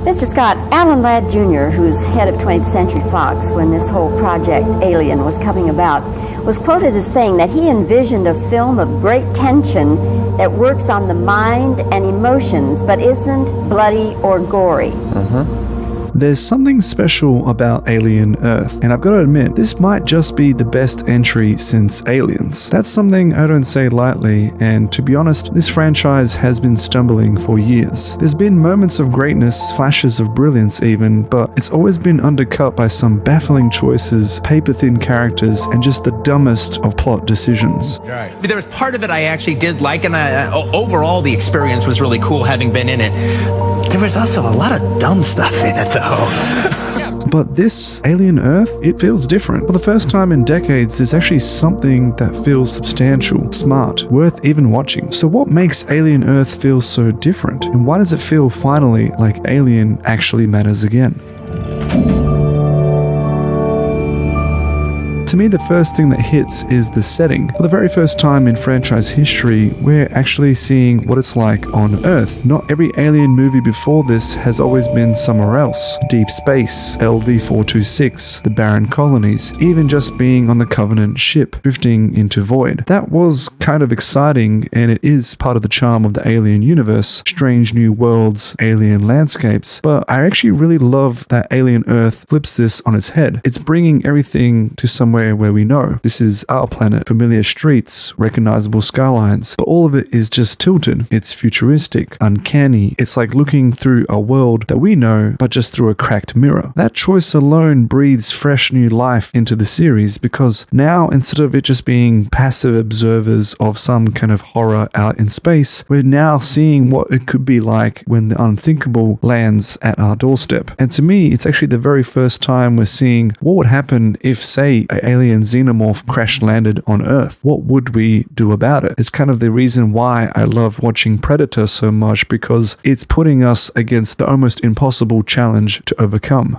Mr. Scott, Alan Ladd Jr., who's head of 20th Century Fox when this whole project Alien was coming about, was quoted as saying that he envisioned a film of great tension that works on the mind and emotions but isn't bloody or gory. There's something special about Alien Earth, and I've got to admit, this might just be the best entry since Aliens. That's something I don't say lightly, and to be honest, this franchise has been stumbling for years. There's been moments of greatness, flashes of brilliance even, but it's always been undercut by some baffling choices, paper-thin characters, and just the dumbest of plot decisions. Right. There was part of it I actually did like, and overall the experience was really cool having been in it. There was also a lot of dumb stuff in it, though. But this Alien Earth, it feels different. For the first time in decades, there's actually something that feels substantial, smart, worth even watching. So what makes Alien Earth feel so different? And why does it feel finally like Alien actually matters again? To me, the first thing that hits is the setting. For the very first time in franchise history, we're actually seeing what it's like on Earth. Not every Alien movie before this has always been somewhere else. Deep space, LV-426, the barren colonies, even just being on the Covenant ship, drifting into void. That was kind of exciting, and it is part of the charm of the Alien universe. Strange new worlds, alien landscapes. But I actually really love that Alien Earth flips this on its head. It's bringing everything to somewhere where we know. This is our planet, familiar streets, recognizable skylines, but all of it is just tilted. It's futuristic, uncanny. It's like looking through a world that we know, but just through a cracked mirror. That choice alone breathes fresh new life into the series, because now, instead of it just being passive observers of some kind of horror out in space, we're now seeing what it could be like when the unthinkable lands at our doorstep. And to me, it's actually the very first time we're seeing what would happen if, say, an alien xenomorph crash landed on Earth. What would we do about it? It's kind of the reason why I love watching Predator so much, because it's putting us against the almost impossible challenge to overcome.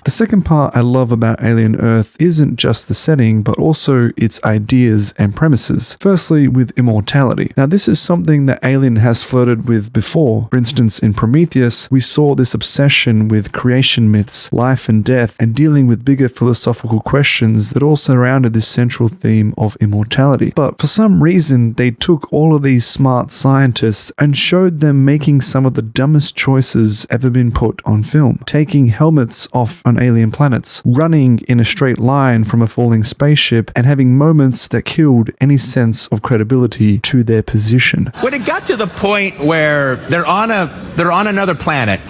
The second part I love about Alien Earth isn't just the setting, but also its ideas and premises. Firstly, with immortality. Now, this is something that Alien has flirted with before. For instance, in Prometheus, we saw this obsession with creation myths, life and death, and dealing with bigger philosophical questions that all surrounded this central theme of immortality. But for some reason, they took all of these smart scientists and showed them making some of the dumbest choices ever been put on film. Taking helmets off on alien planets, running in a straight line from a falling spaceship, and having moments that killed any sense of credibility to their position. When it got to the point where they're on another planet,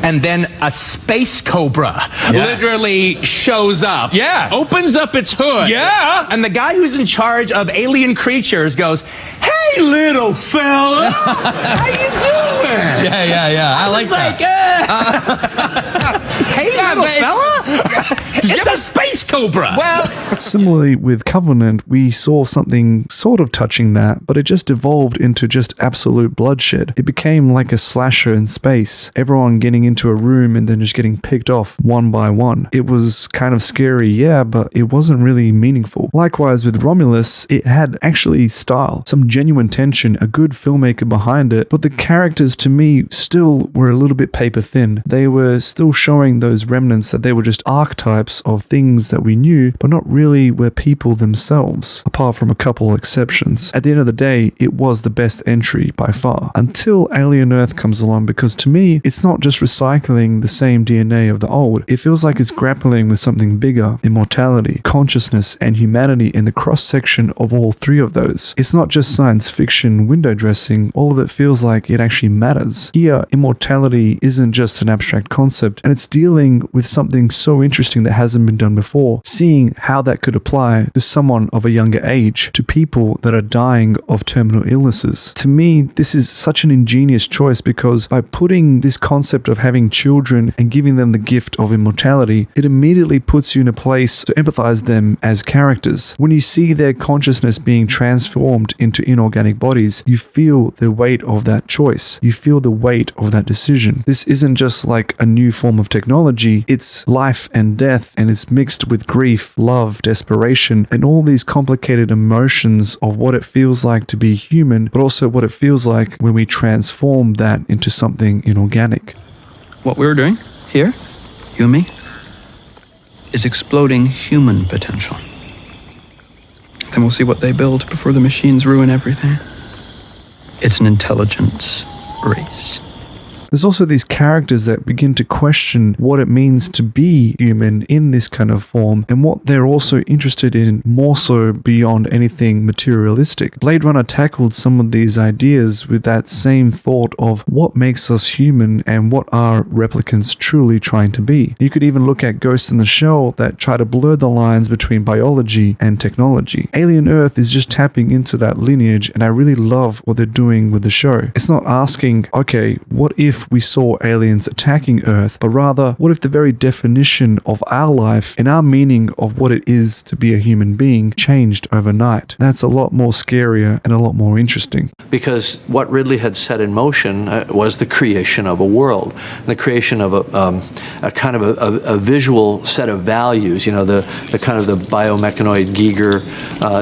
and then a space cobra literally shows up. Yeah. Opens up its hood. Yeah. And the guy who's in charge of alien creatures goes, "Hey, little fella, how you doing?" Yeah. I like that. Hey, little fella? It's a space cobra. Well, similarly with Covenant, we saw something sort of touching that, but it just evolved into just absolute bloodshed. It became like a slasher in space. Everyone getting into a room and then just getting picked off one by one. It was kind of scary, yeah, but it wasn't really meaningful. Likewise with Romulus, it had actually style, some genuine tension, a good filmmaker behind it, but the characters to me still were a little bit paper thin. They were still showing those remnants that they were just archetypes of things that we knew, but not really were people themselves, apart from a couple exceptions. At the end of the day, it was the best entry by far, until Alien Earth comes along, because to me, it's not just recycling the same DNA of the old. It feels like it's grappling with something bigger, immortality, consciousness, and humanity in the cross-section of all three of those. It's not just science fiction window dressing, all of it feels like it actually matters. Here, immortality isn't just an abstract concept, and it's dealing with something so interesting that hasn't been done before, seeing how that could apply to someone of a younger age, to people that are dying of terminal illnesses. To me, this is such an ingenious choice because by putting this concept of having children and giving them the gift of immortality, it immediately puts you in a place to empathize them as characters. When you see their consciousness being transformed into inorganic bodies, you feel the weight of that choice. You feel the weight of that decision. This isn't just like a new form of technology, it's life and death, and it's mixed with grief, love, desperation, and all these complicated emotions of what it feels like to be human, but also what it feels like when we transform that into something inorganic. What we were doing here, you and me, is exploding human potential. Then we'll see what they build before the machines ruin everything. It's an intelligence race. There's also these characters that begin to question what it means to be human in this kind of form and what they're also interested in more so beyond anything materialistic. Blade Runner tackled some of these ideas with that same thought of what makes us human and what are replicants truly trying to be. You could even look at Ghost in the Shell that try to blur the lines between biology and technology. Alien Earth is just tapping into that lineage, and I really love what they're doing with the show. It's not asking, okay, what if we saw aliens attacking Earth, but rather, what if the very definition of our life and our meaning of what it is to be a human being changed overnight? That's a lot more scarier and a lot more interesting. Because what Ridley had set in motion was the creation of a world, the creation of a kind of a visual set of values, you know, the kind of the biomechanoid Giger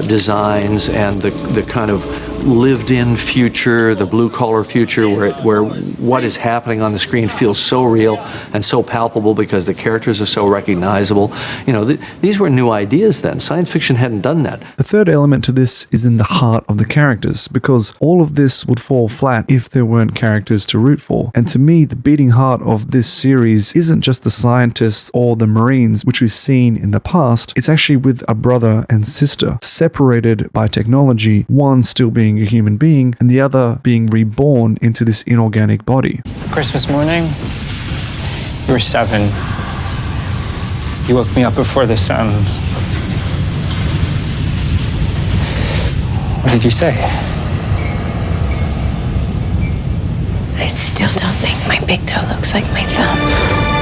designs and the kind of lived-in future, the blue-collar future, where what is happening on the screen feels so real and so palpable because the characters are so recognizable. You know, these were new ideas then. Science fiction hadn't done that. The third element to this is in the heart of the characters, because all of this would fall flat if there weren't characters to root for. And to me, the beating heart of this series isn't just the scientists or the Marines, which we've seen in the past. It's actually with a brother and sister, separated by technology, one still being a human being and the other being reborn into this inorganic body. Christmas morning, you were 7. You woke me up before the sun. What did you say? I still don't think my big toe looks like my thumb.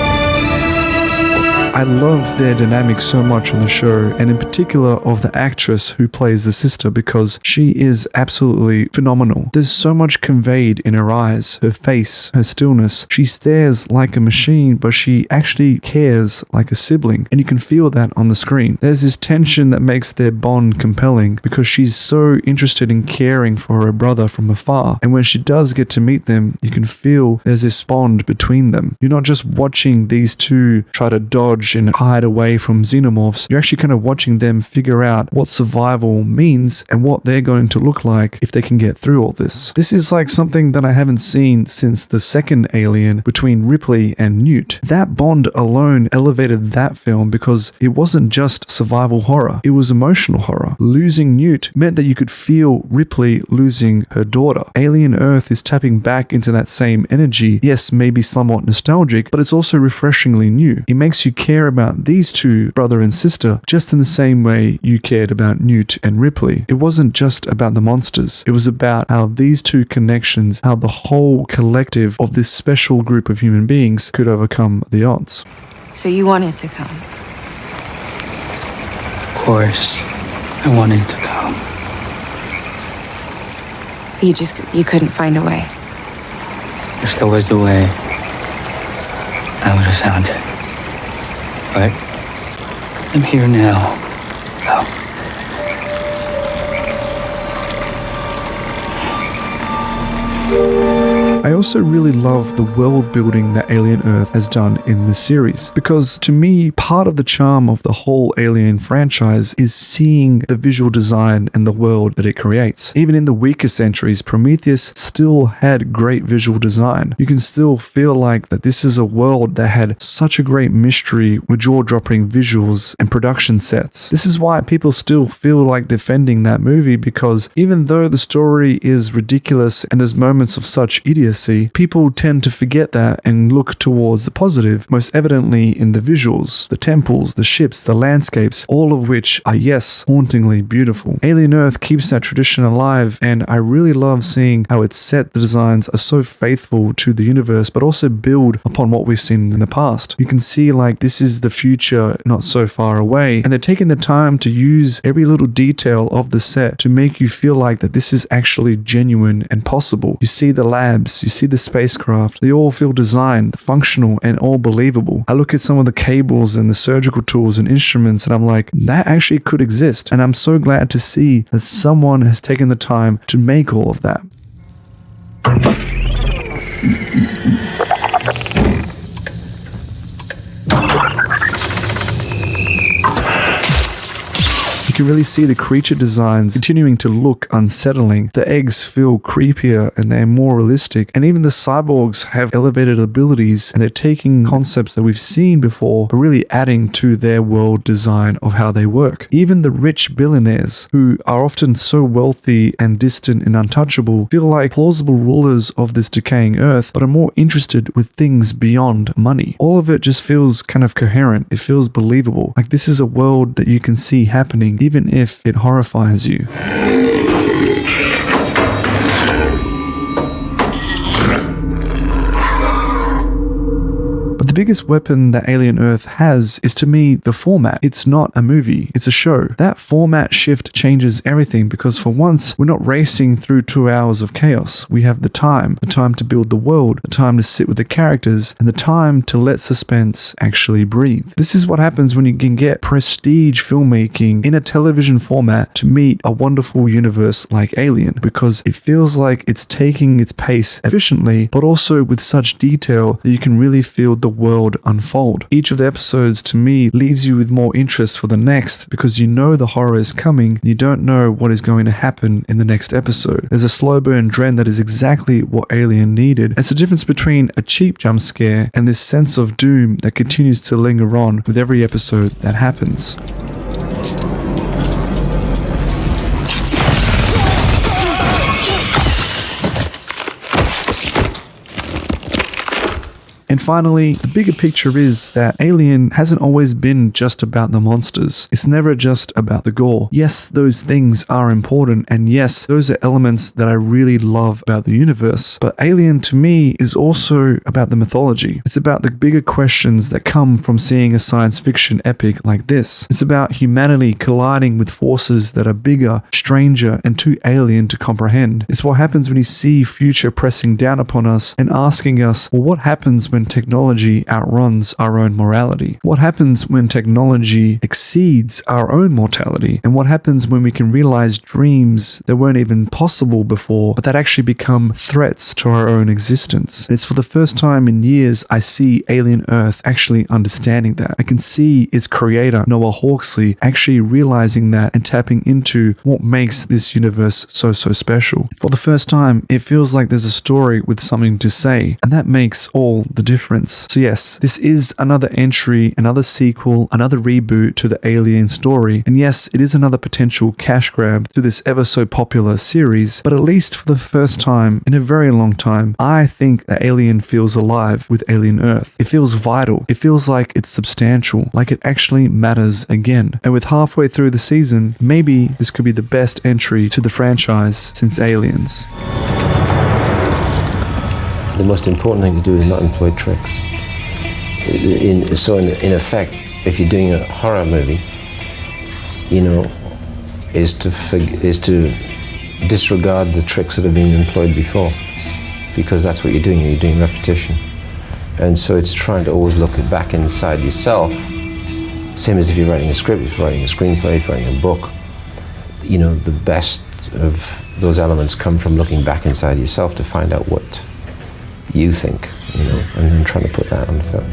I love their dynamic so much on the show, and in particular of the actress who plays the sister, because she is absolutely phenomenal. There's so much conveyed in her eyes, her face, her stillness. She stares like a machine, but she actually cares like a sibling, and you can feel that on the screen. There's this tension that makes their bond compelling because she's so interested in caring for her brother from afar, and when she does get to meet them, you can feel there's this bond between them. You're not just watching these two try to dodge and hide away from xenomorphs, you're actually kind of watching them figure out what survival means and what they're going to look like if they can get through all this. This is like something that I haven't seen since the second Alien between Ripley and Newt. That bond alone elevated that film because it wasn't just survival horror, it was emotional horror. Losing Newt meant that you could feel Ripley losing her daughter. Alien Earth is tapping back into that same energy. Yes, maybe somewhat nostalgic, but it's also refreshingly new. It makes you care about these two, brother and sister, just in the same way you cared about Newt and Ripley. It wasn't just about the monsters. It was about how these two connections, how the whole collective of this special group of human beings could overcome the odds. So you wanted to come? Of course, I wanted to come. You couldn't find a way. If there was a way, I would have found it. But I'm here now. Oh. I also really love the world building that Alien Earth has done in this series, because to me, part of the charm of the whole Alien franchise is seeing the visual design and the world that it creates. Even in the weakest entries, Prometheus still had great visual design. You can still feel like that this is a world that had such a great mystery with jaw-dropping visuals and production sets. This is why people still feel like defending that movie, because even though the story is ridiculous and there's moments of such idiocy, legacy, people tend to forget that and look towards the positive, most evidently in the visuals, the temples, the ships, the landscapes, all of which are, yes, hauntingly beautiful. Alien Earth keeps that tradition alive, and I really love seeing how it's set. The designs are so faithful to the universe, but also build upon what we've seen in the past. You can see like this is the future not so far away, and they're taking the time to use every little detail of the set to make you feel like that this is actually genuine and possible. You see the labs, you see the spacecraft, they all feel designed, functional, and all believable. I look at some of the cables and the surgical tools and instruments, and I'm like, that actually could exist. And I'm so glad to see that someone has taken the time to make all of that. You can really see the creature designs continuing to look unsettling. The eggs feel creepier and they're more realistic, and even the cyborgs have elevated abilities, and they're taking concepts that we've seen before but really adding to their world design of how they work. Even the rich billionaires, who are often so wealthy and distant and untouchable, feel like plausible rulers of this decaying earth, but are more interested with things beyond money. All of it just feels kind of coherent. It feels believable. Like this is a world that you can see happening, even if it horrifies you. The biggest weapon that Alien Earth has is, to me, the format. It's not a movie, it's a show. That format shift changes everything, because for once, we're not racing through 2 hours of chaos. We have the time to build the world, the time to sit with the characters, and the time to let suspense actually breathe. This is what happens when you can get prestige filmmaking in a television format to meet a wonderful universe like Alien, because it feels like it's taking its pace efficiently, but also with such detail that you can really feel the world unfold. Each of the episodes, to me, leaves you with more interest for the next, because you know the horror is coming, you don't know what is going to happen in the next episode. There's a slow burn dread that is exactly what Alien needed. It's the difference between a cheap jump scare and this sense of doom that continues to linger on with every episode that happens. And finally, the bigger picture is that Alien hasn't always been just about the monsters. It's never just about the gore. Yes, those things are important, and yes, those are elements that I really love about the universe, but Alien to me is also about the mythology. It's about the bigger questions that come from seeing a science fiction epic like this. It's about humanity colliding with forces that are bigger, stranger, and too alien to comprehend. It's what happens when you see future pressing down upon us and asking us, well, what happens when technology outruns our own morality? What happens when technology exceeds our own mortality? And what happens when we can realize dreams that weren't even possible before, but that actually become threats to our own existence? And it's for the first time in years I see Alien Earth actually understanding that. I can see its creator, Noah Hawley, actually realizing that and tapping into what makes this universe so special. For the first time, it feels like there's a story with something to say, and that makes all the difference. So yes, this is another entry, another sequel, another reboot to the Alien story, and yes, it is another potential cash grab to this ever so popular series, but at least for the first time in a very long time, I think that Alien feels alive with Alien Earth. It feels vital. It feels like it's substantial, like it actually matters again. And with halfway through the season, maybe this could be the best entry to the franchise since Aliens. The most important thing to do is not employ tricks. In effect, if you're doing a horror movie, is to disregard the tricks that have been employed before, because that's what you're doing. You're doing repetition, and so it's trying to always look back inside yourself. Same as if you're writing a script, if you're writing a screenplay, if you're writing a book. The best of those elements come from looking back inside yourself to find out what you think, and then trying to put that on film.